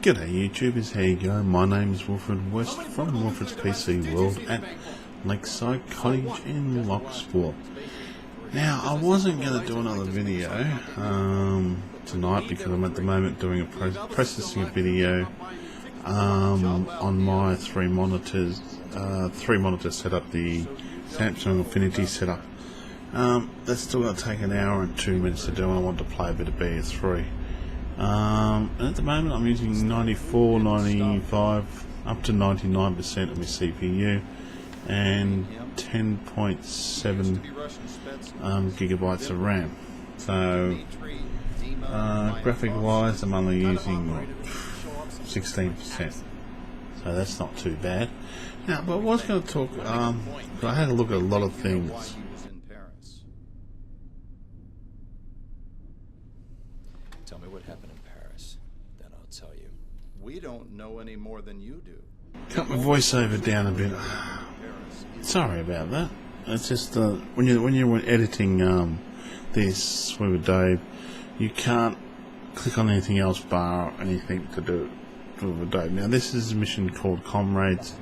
G'day YouTubers, how you going? My name is Wilfred West from Wilfred's PC World at Lakeside Cottage in Locksport. Now, I wasn't going to do another video tonight because I'm at the moment doing a processing a video on my three monitors setup, the Samsung Infinity setup. That's still going to take an hour and 2 minutes to do, and I want to play a bit of BS3. And at the moment I'm using 94, 95, up to 99% of my CPU and 10.7 gigabytes of RAM. So graphic wise I'm only using 16%, so that's not too bad. Now, but I was going to talk, I had a look at a lot of things. Tell me what happened in Paris, then I'll tell you. We don't know any more than you do. Cut my voiceover down a bit. Sorry about that. It's just when you're editing this with Dave, you can't click on anything else bar anything to do with Dave. Now this is a mission called Comrades.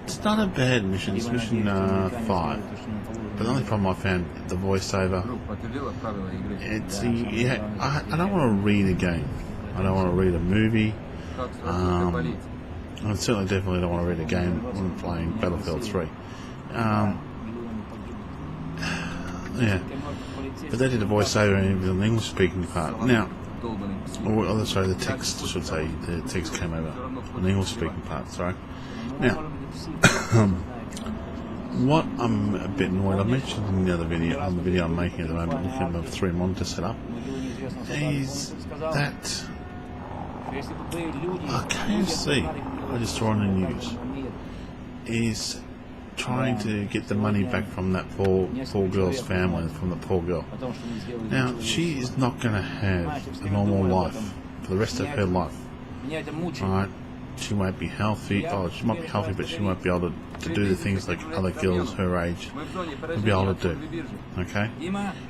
It's not a bad mission. It's mission 5. But the only problem I found, the voiceover, it's I don't want to read a game. I don't want to read a movie. I certainly definitely don't want to read a game when I'm playing Battlefield 3. Yeah. But they did a voiceover in the English speaking part. Now, sorry, the text, I should say, the text came over on the English speaking part, sorry. Now, what I'm a bit annoyed, I mentioned in the other video, on the video I'm making at the moment, looking at the 3 monitor setup, is that KFC, I just saw on the news, is trying to get the money back from that poor girl's family, from the poor girl. Now, she is not going to have a normal life for the rest of her life. Alright? She might be healthy, she might be healthy, but she won't be able to do the things like other girls her age will be able to do. Okay?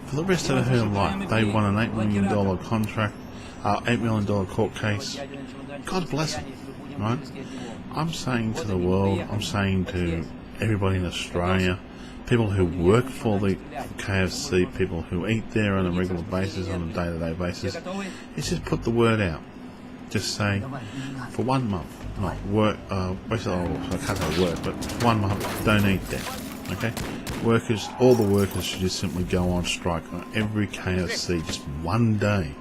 For the rest of her life, they won an $8 million contract, $8 million court case. God bless them, right? I'm saying to the world, I'm saying to everybody in Australia, people who work for the KFC, people who eat there on a regular basis, on a day-to-day basis, is just put the word out. Just say, for 1 month, not work, basically, I can't say work, but 1 month, don't eat there, okay? Workers, all the workers should just simply go on strike on every KFC, just 1 day.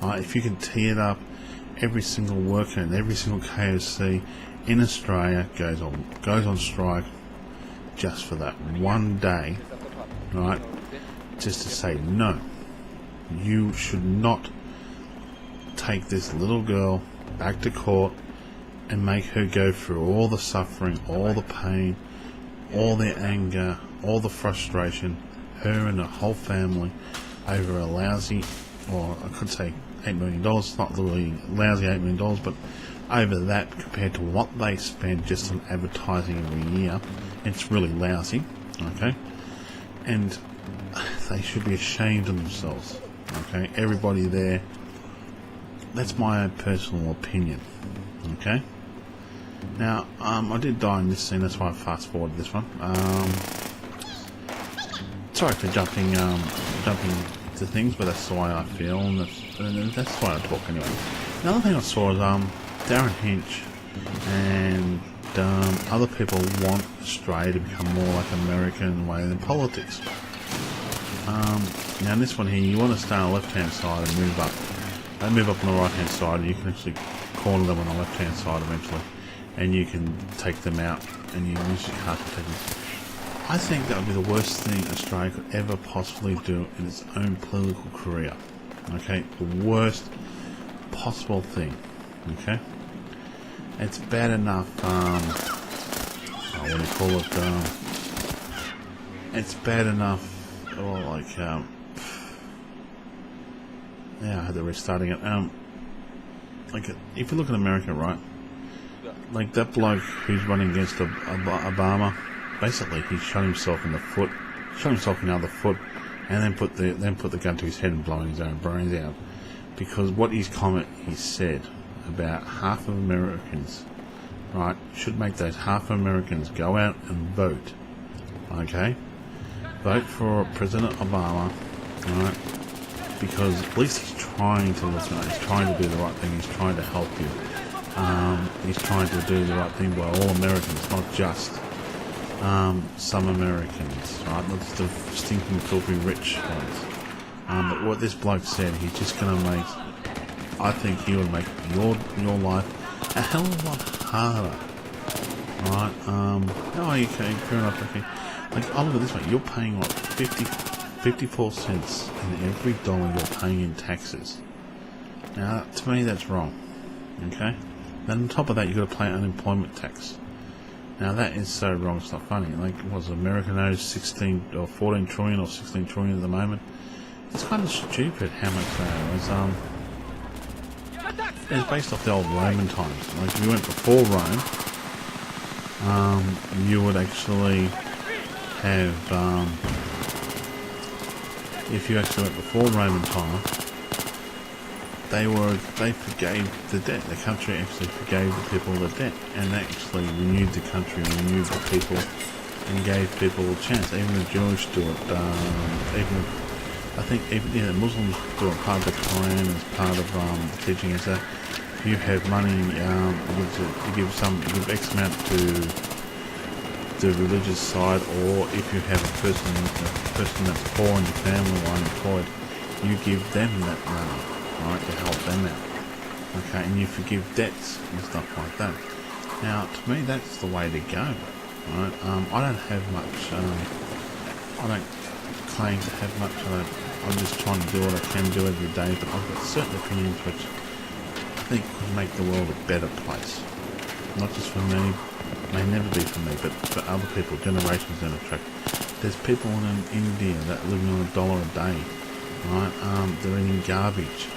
If you can tee it up, every single worker and every single KFC in Australia goes on strike just for that 1 day, right? Just to say, no, you should not take this little girl back to court and make her go through all the suffering, all the pain, all the anger, all the frustration, her and her whole family, over a lousy, or I could say $8 million, it's not really lousy $8 million, but over that compared to what they spend just on advertising every year, it's really lousy, okay? And they should be ashamed of themselves, okay? Everybody there. That's my personal opinion, okay? Now, I did die in this scene, that's why I fast forwarded this one. Sorry for jumping to things, but that's the way I feel, and that's the way I talk anyway. Another thing I saw is Darren Hinch and other people want Australia to become more like America in the way in politics. Now in this one here, you want to stay on the left-hand side and move up. They move up on the right hand side, and you can actually corner them on the left hand side eventually, and you can take them out and you use your card to take them. I think that would be the worst thing Australia could ever possibly do in its own political career. Okay, the worst possible thing. Okay, it's bad enough. What do you call it? It's bad enough. Or like yeah, I had to restarting it. Like, if you look at America, right? Like that bloke who's running against Obama, basically he shot himself in the foot, shot himself in the other foot, and then put the gun to his head and blowing his own brains out, because what his comment he said, about half of Americans, right, should make those half of Americans go out and vote. Okay? Vote for President Obama, right? Because at least he's trying to listen, he's trying to do the right thing, he's trying to help you. He's trying to do the right thing by all Americans, not just some Americans, right? Not just the stinking, filthy rich ones. But what this bloke said, he's just going to make, I think he would make your life a hell of a lot harder, right? Oh, okay, fair enough, okay. Like, oh, look at this one, you're paying like 54 cents in every dollar you're paying in taxes. Now, to me, that's wrong, okay? Then on top of that, you've got to pay unemployment tax. Now, that is so wrong, it's not funny. Like, was America owes 16 or 14 trillion or 16 trillion at the moment? It's kind of stupid how much they owe. It's based off the old Roman times. Like, if you went before Rome, you would actually have, if you actually went before Roman time, they forgave the debt. The country actually forgave the people the debt, and they actually renewed the country, renewed the people, and gave people a chance. Even the Jewish do it. I think even the Muslims do it. Part of the Quran as part of the teaching is that you have money, you give X amount to the religious side, or if you have a person that's poor in your family or unemployed, you give them that money, right, to help them out. Okay, and you forgive debts and stuff like that. Now, to me, that's the way to go, right? I don't have much. I don't claim to have much. I'm just trying to do what I can do every day, but I've got certain opinions which I think could make the world a better place. Not just for me, may never be for me, but for other people, generations in a track. There's people in India that are living on $1 a day, right? They're eating garbage.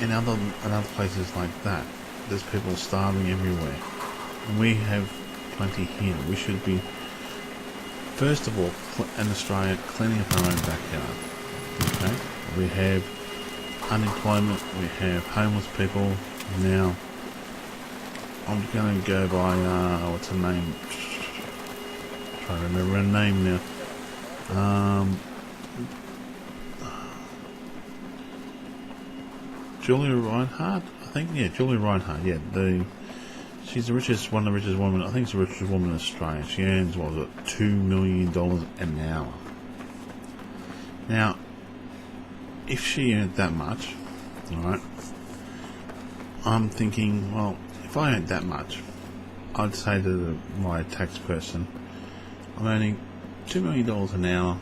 In other places like that, there's people starving everywhere. And we have plenty here. We should be, first of all, in Australia, cleaning up our own backyard. Okay? We have unemployment, we have homeless people. Now, I'm going to go by, what's her name? I'm trying to remember her name now. Julia Reinhardt, I think. Yeah, Julia Reinhardt. Yeah, she's the richest, one of the richest women. I think it's the richest woman in Australia. She earns, what was it, $2 million an hour. Now, if she earned that much, alright, I'm thinking, well, if I earned that much, I'd say to my tax person, I'm earning $2 million an hour.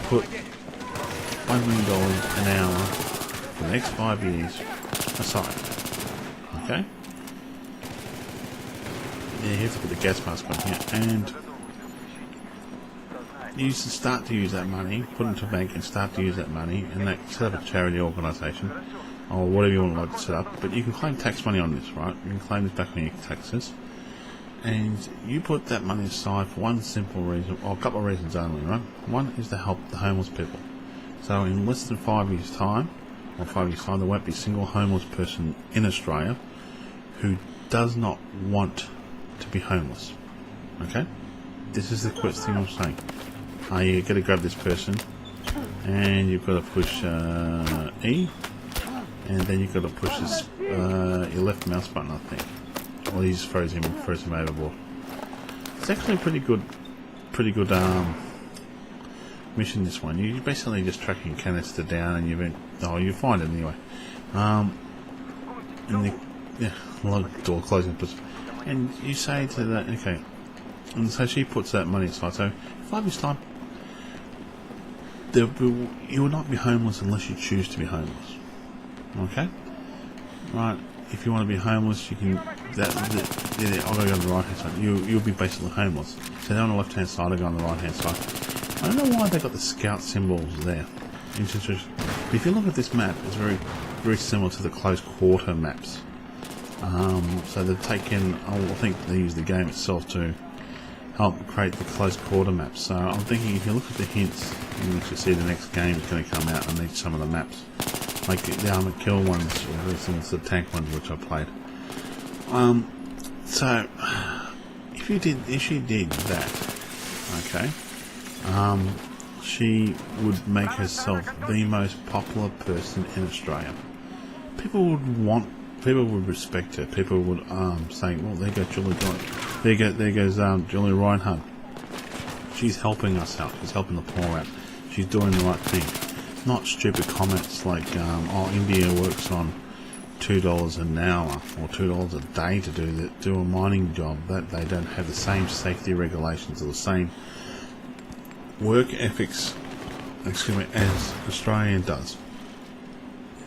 Put $1 million an hour for the next 5 years aside. Okay? Yeah, you have to put the gas mask on here, and you start to use that money, put it into a bank and start to use that money, and that set up a charity organisation, or whatever you want to like to set up, but you can claim tax money on this, right? You can claim this back on your taxes, and you put that money aside for one simple reason, or a couple of reasons only, right? One is to help the homeless people. So in less than 5 years' time, or 5 years' time, there won't be a single homeless person in Australia who does not want to be homeless. Okay? This is the first thing I'm saying. You got to grab this person, and you've got to push E, and then you've got to push this, your left mouse button, I think. Well, he just throws him overboard. It's actually a pretty good mission, this one. You're basically just tracking canister down, and you find it anyway. Door closing, and you say to that, okay, and so she puts that money aside. So 5 years time, you will not be homeless unless you choose to be homeless. Okay, right? If you want to be homeless, you can. I'll go on the right hand side. You'll be basically homeless. So they're on the left hand side, I go on the right hand side. I don't know why they got the scout symbols there. But if you look at this map, it's very, very similar to the close quarter maps. So they've taken, I think they use the game itself to help create the close quarter maps. So I'm thinking if you look at the hints, you can actually see the next game is going to come out and need some of the maps. like the armored kill ones, or the tank ones which I played. So if she did that, okay, she would make herself the most popular person in Australia. People would respect her. People would say, well, there goes Julie, there goes Julie Reinhardt. She's helping us out. She's helping the poor out. She's doing the right thing. Not stupid comments like, oh, India works on $2 an hour or $2 a day to do a mining job. That they don't have the same safety regulations or the same work ethics, as Australia does.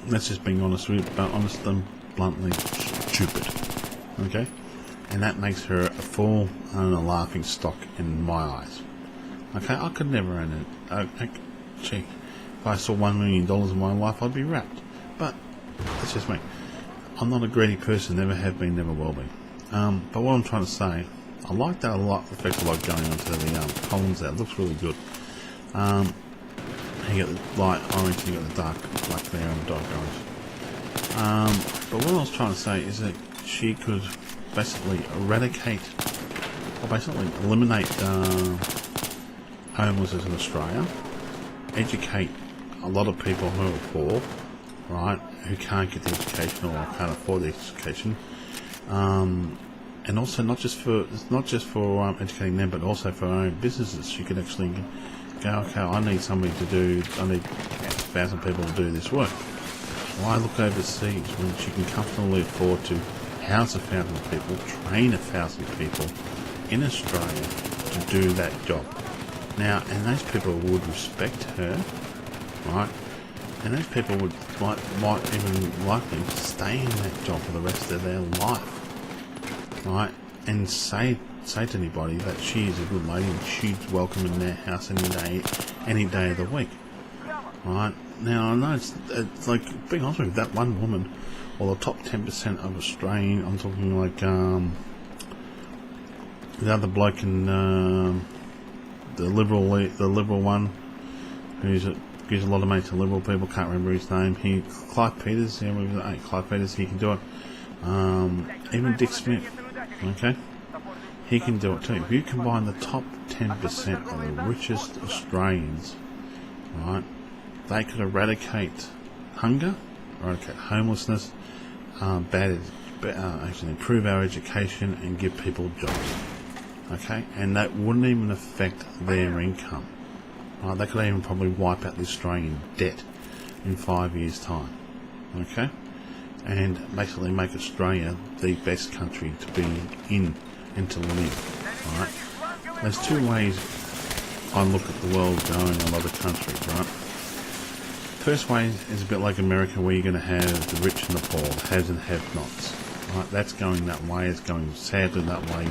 That's just being honest and bluntly stupid. Okay, and that makes her a fool and a laughing stock in my eyes. Okay, I could never own it. Gee, if I saw $1 million in my life, I'd be wrapped. But that's just me. I'm not a greedy person, never have been, never will be. But what I'm trying to say, I like that a lot, the fact I like going onto the columns there. It looks really good. You got the light orange, you got the dark black there and the dark orange. But what I was trying to say is that she could basically eradicate, or basically eliminate homelessness in Australia, educate a lot of people who are poor, right, who can't get the education or can't afford the education, and also not just for educating them, but also for our own businesses. She could actually go, okay, I need 1,000 people to do this work. Why look overseas when she can comfortably afford to house 1,000 people, train 1,000 people in Australia to do that job? Now, and those people would respect her, right? And those people might even likely stay in that job for the rest of their life, right? And say to anybody that she is a good lady and she's welcome in their house any day of the week, right? Now, I know it's like, being honest with you, that one woman, or the top 10% of Australian, I'm talking like the other bloke in the liberal one, who's gives a lot of money to liberal people, can't remember his name. Clive Peters, Clive Peters, he can do it. Even Dick Smith, okay, he can do it too. If you combine the top 10% of the richest Australians, right, they could eradicate hunger, eradicate homelessness, actually improve our education and give people jobs. Okay, and that wouldn't even affect their income. Right, they could even probably wipe out the Australian debt in 5 years' time. Okay, and basically make Australia the best country to be in and to live. Right, there's two ways I look at the world going in a lot of countries. Right, first way is a bit like America, where you're going to have the rich and the poor, the haves and have-nots. Right, that's going that way. It's going sadly that way.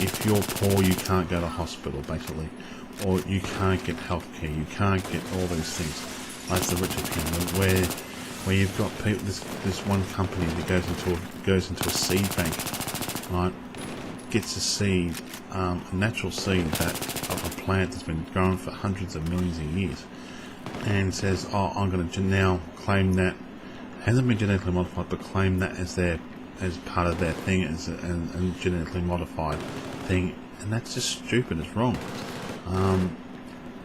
If you're poor, you can't go to hospital, basically, or you can't get healthcare. You can't get all these things. That's the richer people, where you've got people, this one company that goes into a seed bank, right? Gets a seed, a natural seed of a plant that's been grown for hundreds of millions of years, and says, "Oh, I'm going to now claim that hasn't been genetically modified, but claim that as part of their thing, as a genetically modified thing," and that's just stupid. It's wrong.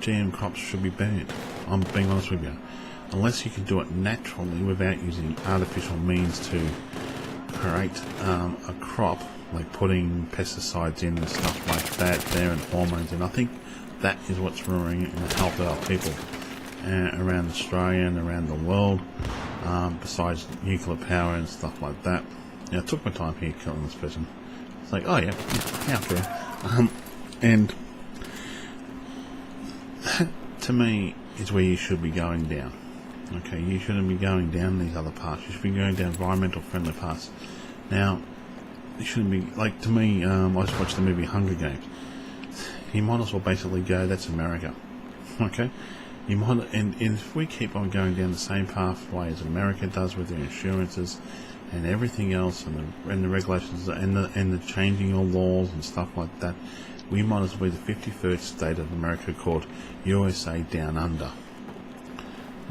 GM crops should be banned. I'm being honest with you. Unless you can do it naturally without using artificial means to create a crop, like putting pesticides in and stuff like that there and hormones, and I think that is what's ruining and help our people around Australia and around the world, besides nuclear power and stuff like that. Yeah, I took my time here killing this person. It's like, oh yeah, out there. And that, to me, is where you should be going down. Okay, you shouldn't be going down these other paths. You should be going down environmental friendly paths. Now, you shouldn't be, like, to me, I just watched the movie Hunger Games. You might as well basically go, that's America. Okay? You might, and if we keep on going down the same pathway as America does with their insurances and everything else, and the regulations and the changing of laws and stuff like that, we might as well be the 51st state of America called USA Down Under.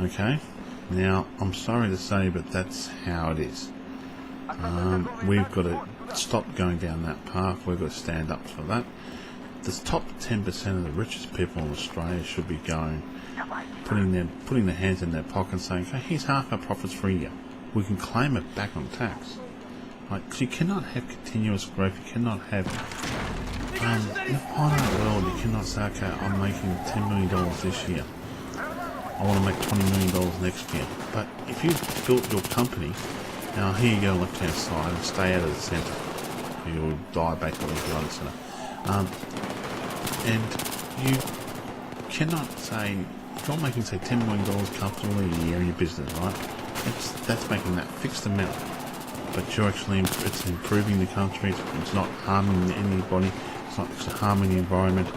Okay, Now, I'm sorry to say, but that's how it is. We've got to stop going down that path. We've got to stand up for that. The top 10% of the richest people in Australia should be going, putting their hands in their pocket and saying, okay, here's half our profits for a year. We can claim it back on tax. Like, 'cause you cannot have continuous growth. You cannot have, in a finite world, you cannot say, okay, I'm making $10 million this year. I want to make $20 million next year. But if you've built your company, now here you go, left hand side, and stay out of the centre. You'll die back on the other centre. And you cannot say, if you're making, say, $10 million comfortably a year in your business, right? That's making that fixed amount. But you're actually, it's improving the country, it's not harming anybody, it's not harming the environment,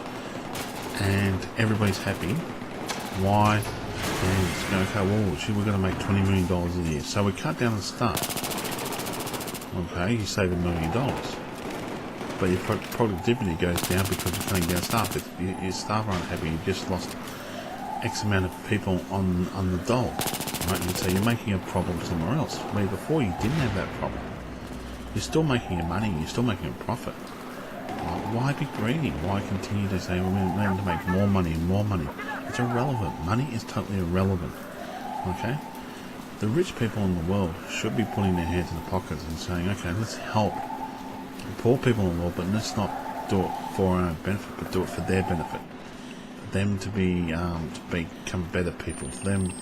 and everybody's happy. Why? And it's going, okay, well, gee, we're going to make $20 million a year. So we cut down on staff. Okay, you save $1 million. But your productivity goes down because you're cutting down staff. Your staff aren't happy. You just lost X amount of people on the dole. Right? And so you're making a problem somewhere else. Where before you didn't have that problem. You're still making your money. You're still making a profit. Why be greedy? Why continue to say, well, we need to make more money and more money? It's irrelevant. Money is totally irrelevant. Okay? The rich people in the world should be putting their hands in the pockets and saying, okay, let's help poor people in the world, but let's not do it for our own benefit, but do it for their benefit. For them to become better people. For them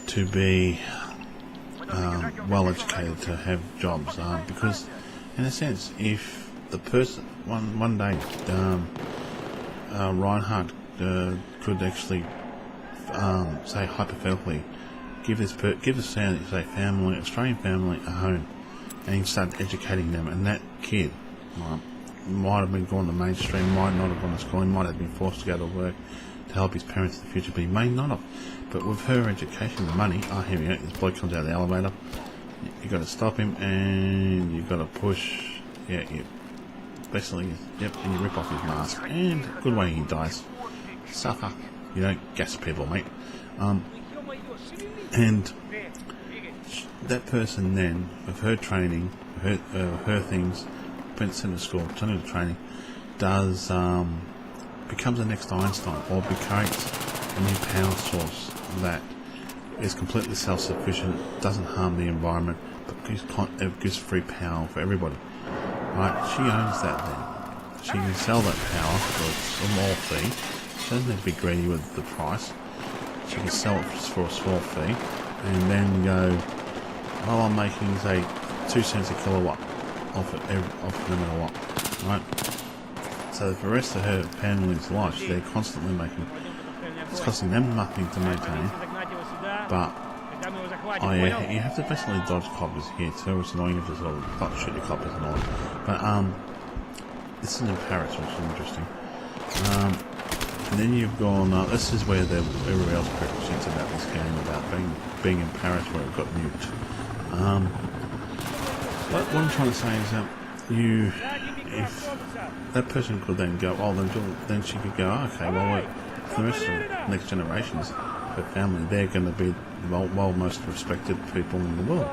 to be well educated, to have jobs. Because, in a sense, if the person one day Reinhardt could actually say hypothetically give this say family, Australian family, a home, and start educating them, and that kid might have been going to mainstream, might not have gone to school, he might have been forced to go to work to help his parents in the future, but he may not have. But with her education, the money, here we go, this bloke comes out of the elevator, you got to stop him, and you got to push, basically, yep, and you rip off his mask, and good way he dies. Sucker. You don't gas people, mate. And that person then, with her training, her things, sent to school, sent to training, does becomes the next Einstein, or creates a new power source that is completely self-sufficient, doesn't harm the environment, but gives free power for everybody. Right? She owns that then. She can sell that power for a small fee. She doesn't have to be greedy with the price. She can sell it for a small fee, and then go, well, I'm making, say, 2 cents a kilowatt off no matter what, right? So for the rest of her family's life, they're constantly making, it's costing them nothing to maintain, but you have to basically dodge coppers here too. It's annoying if you sort of not shoot your coppers and all, but this is in Paris, which is interesting. And then you've gone, this is where everybody else represents about this game, about being in Paris where it got nuked. But what I'm trying to say is that if that person could then go, then she could go, okay, well, wait, for the rest of the next generations, her family, they're going to be the most respected people in the world.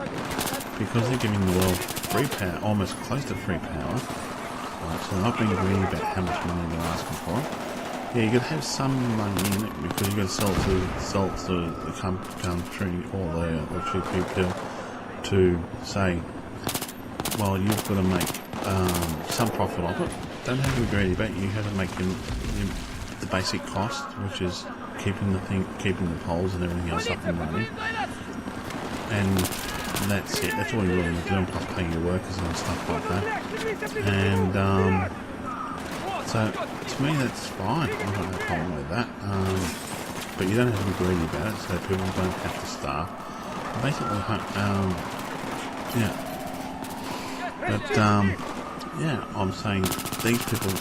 Because they're giving the world free power, almost close to free power. Right, so they're not being greedy about how much money they're asking for it. Yeah, you got to have some money in it because you got to sell to the country or the electric people to say, well, you've got to make some profit off it. Don't have to be greedy about it. You have to make the basic cost, which is keeping the poles and everything else up and running. And that's it. That's all you really need to do, plus paying your workers and stuff like that. And so to me, that's fine. I don't have a problem with that. But you don't have to be greedy about it, so people don't have to starve. Basically, yeah. But yeah, I'm saying these people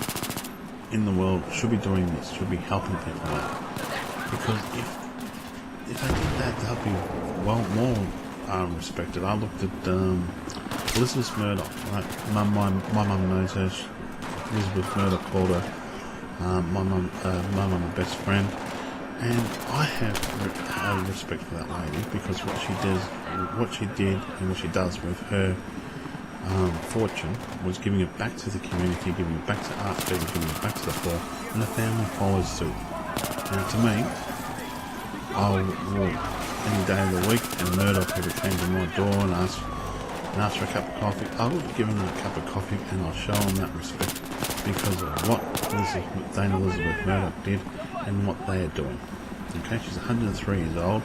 in the world should be doing this, should be helping people out. Because if they did that, they'll be more respected. I looked at Elizabeth Murdoch. Right? My mum knows her. Elizabeth Murdoch called her my mum a best friend, And I have respect for that lady, because what she did and what she does with her fortune was giving it back to the community, giving it back to art people, giving it back to the poor, and the family follows suit. Now to me, I'll walk any day of the week, and Murdoch ever came to my door and asked for a cup of coffee, I would give him a cup of coffee, and I'll show him that respect because of what Dame Elizabeth Murdoch did and what they are doing. Okay, she's 103 years old.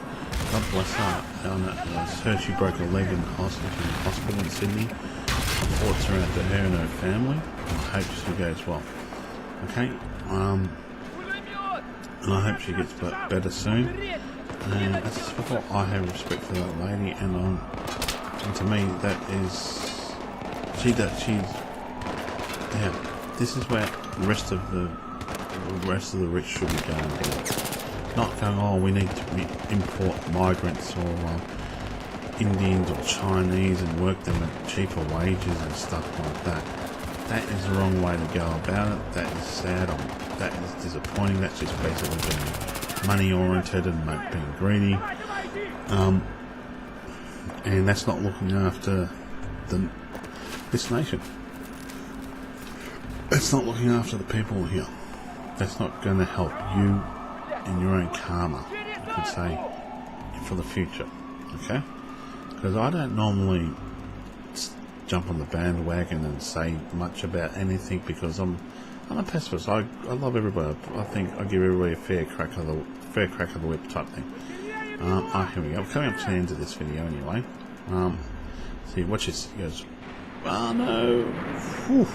God bless her. I heard she broke her leg in the hospital in Sydney. Thoughts are out to her and her family. I hope she goes well. Okay, and I hope she gets better soon. And that's what I have respect for that lady, and to me that is yeah. This is where the rest of the rich should be going to. Not going, oh, we need to import migrants or Indians or Chinese and work them at cheaper wages and stuff like that. That is the wrong way to go about it. That is sad. That is disappointing. That's just basically being money oriented and being greedy. And that's not looking after this nation. It's not looking after the people here. That's not going to help you in your own karma, I could say, for the future. Okay? Because I don't normally jump on the bandwagon and say much about anything, because I'm a pacifist. I love everybody. I think I give everybody a fair crack of the whip type thing. Here we go. We're coming up to the end of this video anyway. See, watch this. He goes, oh no, whew.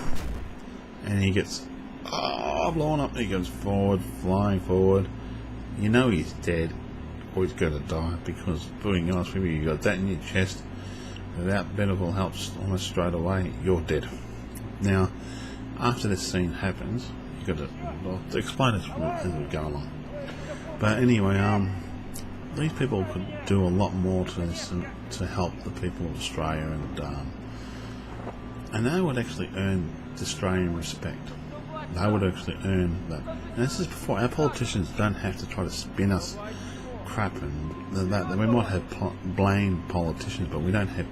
And he gets blown up. He goes forward, flying forward. You know he's dead, or he's going to die, because, being honest with you, you got that in your chest. Without medical help almost straight away, you're dead. Now, after this scene happens, you got to explain it as we go along. But anyway, these people could do a lot more to this to help the people of Australia, and they would actually earn the Australian respect. They would actually earn that. And this is before our politicians don't have to try to spin us crap and that. We might have blame politicians, but we don't have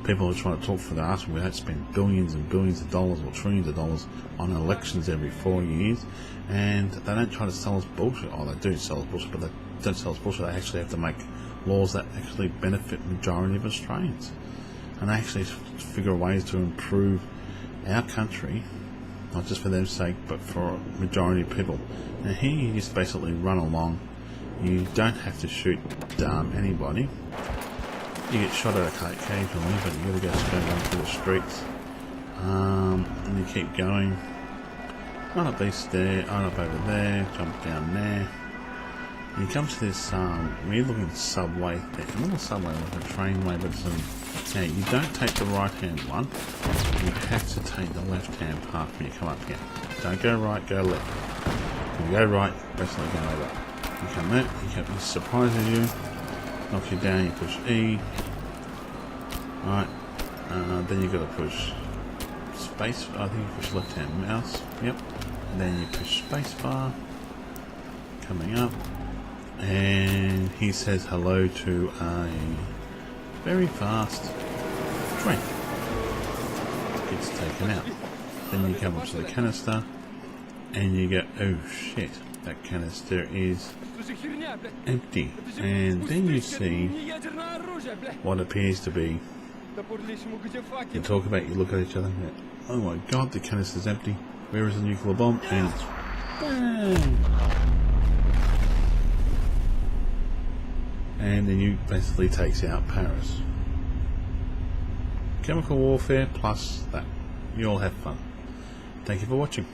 people who are trying to talk for us. We don't spend billions and billions of dollars or trillions of dollars on elections every 4 years, and they don't try to sell us bullshit. Oh, they do sell us bullshit, but they don't sell us bullshit. They actually have to make laws that actually benefit the majority of Australians, and they actually figure ways to improve our country, not just for their sake, but for a majority of people. Now here you just basically run along. You don't have to shoot anybody. You get shot at occasionally, but you gotta go straight down through the streets. And you keep going. Run up these stairs, run up over there, jump down there. And you come to this weird looking subway thing. A little subway like a trainway, but it's now you don't take the right hand one. You have to take the left hand path when you come up here. Don't go right, go left. When you go right, basically go over. You come there, he surprises you, knocks you down, you push E. Right, then you've got to push space, I think you push left hand mouse, yep. Then you push space bar, coming up, and he says hello to a very fast train. Gets taken out. Then you come up to the canister, and you go, oh shit, that canister is empty. And then you see what appears to be, you talk about, you look at each other and go, oh my god, the canister's empty, where is the nuclear bomb? And it's bang! And the nuke basically takes out Paris. Chemical warfare plus that. You all have fun. Thank you for watching.